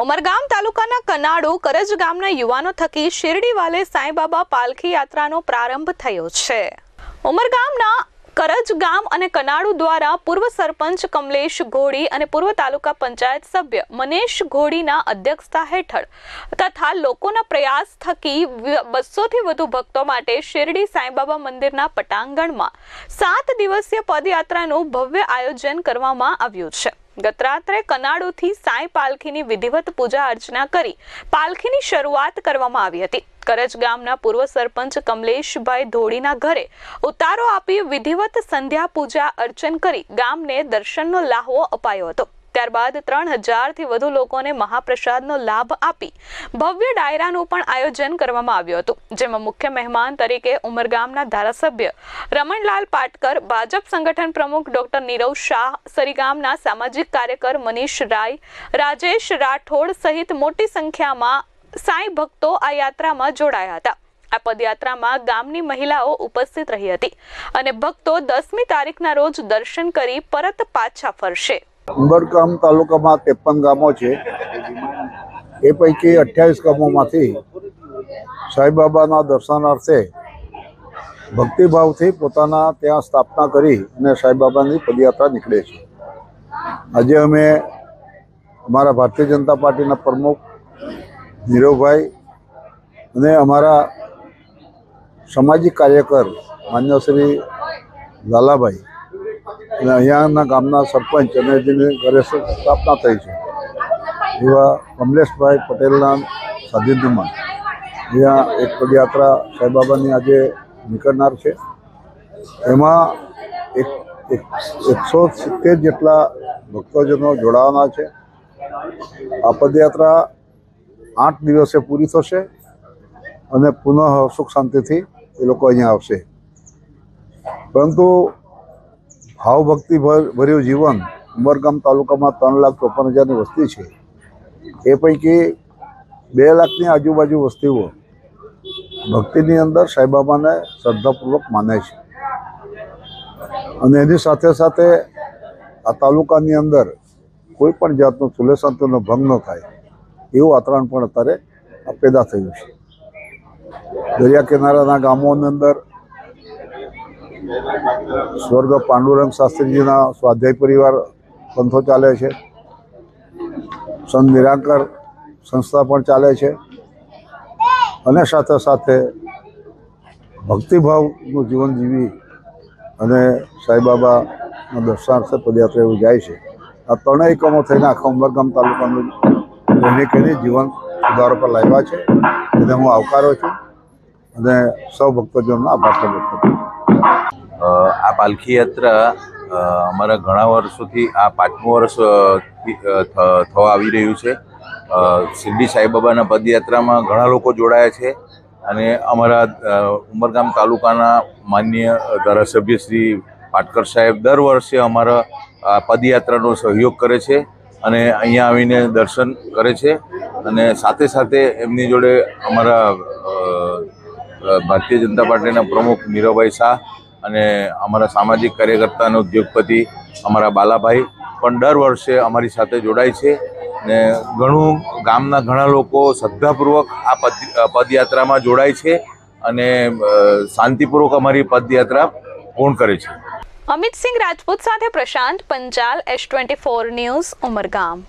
ઉમરગામ તાલુકાના કનાડુ કરજ ગામના યુવાનો થકી શિરડીવાલે સાંઈબાબા પાલખી યાત્રાનો પ્રારંભ થયો છે। ઉમરગામના કરજ ગામ અને કનાડુ દ્વારા પૂર્વ સરપંચ કમલેશ ઘોડી અને પૂર્વ તાલુકા પંચાયત સભ્ય મનેશ ઘોડીના અધ્યક્ષતા હેઠળ તથા લોકોના પ્રયાસ થકી 200 થી વધુ ભક્તો માટે શિરડી સાંઈબાબા મંદિરના પટાંગણમાં 7 દિવસીય પદયાત્રાનું ભવ્ય આયોજન કરવામાં આવ્યું છે। ગત રાત્રે કનાડુથી સાંઈ પાલખીની વિધિવત પૂજા અર્ચના કરી પાલખીની શરૂઆત કરવામાં આવી હતી। કરજ ગામના પૂર્વ સરપંચ કમલેશભાઈ ધોડીના ઘરે ઉતારો આપી વિધિવત સંધ્યા પૂજા અર્ચન કરી ગામને દર્શનનો લાહવો અપાયો હતો। ત્યારબાદ 3000 થી વધુ લોકોને મહાપ્રસાદનો લાભ આપી ભવ્ય ડાયરાનું પણ આયોજન કરવામાં આવ્યું હતું, જેમાં મુખ્ય મહેમાન તરીકે ઉમરગામના ધારાસભ્ય રમણલાલ પાટકર, ભાજપ સંગઠન પ્રમુખ ડોક્ટર નીરવ શાહ, સરીગામના સામાજિક કાર્યકર મનીષ રાય, રાજેશ રાઠોડ સહિત મોટી સંખ્યામાં સાંઈ ભક્તો આ યાત્રામાં જોડાયા હતા। આ પદયાત્રામાં ગામની મહિલાઓ ઉપસ્થિત રહી હતી અને ભક્તો 10મી તારીખના રોજ દર્શન કરી પરત પાછા ફરશે। ઉમરગામ તાલુકામાં 53 ગામો છે। એ પૈકી 28 ગામોમાંથી સાંઈબાબાના દર્શનાર્થે ભક્તિભાવથી પોતાના ત્યાં સ્થાપના કરી અને સાંઈબાબાની પદયાત્રા નીકળે છે। આજે અમે અમારા ભારતીય જનતા પાર્ટીના પ્રમુખ નીરવભાઈ અને અમારા સામાજિક કાર્યકર માન્ય શ્રી લાલાભાઈ અને અહીંયાના ગામના સરપંચ અને જેની ઘરે સ્થાપના થઈ છે એવા કમલેશભાઈ પટેલના સાનિધ્યમાં અહીંયા એક પદયાત્રા સાંઈબાબાની આજે નીકળનાર છે। એમાં 170 જેટલા ભક્તજનો જોડાવાના છે। આ પદયાત્રા 8 દિવસે પૂરી થશે અને પુનઃ સુખ શાંતિથી એ લોકો અહીંયા આવશે। પરંતુ ભાવભક્તિ ભર્યું જીવન ઉમરગામ તાલુકામાં 3,54,000ની વસ્તી છે। એ પૈકી 2 લાખની આજુબાજુ વસ્તીઓ ભક્તિની અંદર સાંઈબાબાને શ્રદ્ધાપૂર્વક માને છે અને એની સાથે સાથે આ તાલુકાની અંદર કોઈ પણ જાતનો સુલે શાંતિનો ભંગ ન થાય એવું વાતાવરણ પણ અત્યારે પેદા થયું છે। દરિયા કિનારાના ગામોની અંદર સ્વર્ગ પાંડુરંગ શાસ્ત્રીજીના સ્વાધ્યાય પરિવાર પંથો ચાલે છે। સંત નિરાંકર સંસ્થા પણ ચાલે છે અને સાથે સાથે ભક્તિભાવનું જીવન જીવી અને સાંઈબાબાના દર્શનાર્થે પદયાત્રા એવું જાય છે। આ 3 એકમો થઈને આખા ઉમરગામ તાલુકાનું રહેણી જીવન સુધારો પર લાવ્યા છે, એને હું આવકારું છું અને સૌ ભક્તજનોનો આભાર વ્યક્ત કરું છું। આ પાલખી યાત્રા અમારા ઘણા વર્ષોથી આ 5મું વર્ષ થવા આવી રહ્યું છે। શિરડી સાંઈબાબાના પદયાત્રામાં ઘણા લોકો જોડાયા છે અને અમારા ઉમરગામ તાલુકાના માન્ય ધારાસભ્ય શ્રી પાટકર સાહેબ દર વર્ષે અમારા આ પદયાત્રાનો સહયોગ કરે છે અને અહીંયા આવીને દર્શન કરે છે અને સાથે સાથે એમની જોડે અમારા ભારતીય જનતા પાર્ટીના પ્રમુખ નીરવભાઈ શાહ અને અમારા સામાજિક કાર્યકર્તા અને ઉદ્યોગપતિ અમારા બાલાભાઈ પણ દર વર્ષે અમારી સાથે જોડાય છે ને ઘણું ગામના ઘણા લોકો શ્રદ્ધાપૂર્વક આ પદયાત્રામાં જોડાય છે અને શાંતિપૂર્વક અમારી પદયાત્રા પૂર્ણ કરે છે। અમિત સિંહ રાજપૂત સાથે પ્રશાંત પંચાલ, S24 ન્યૂઝ, ઉમરગામ।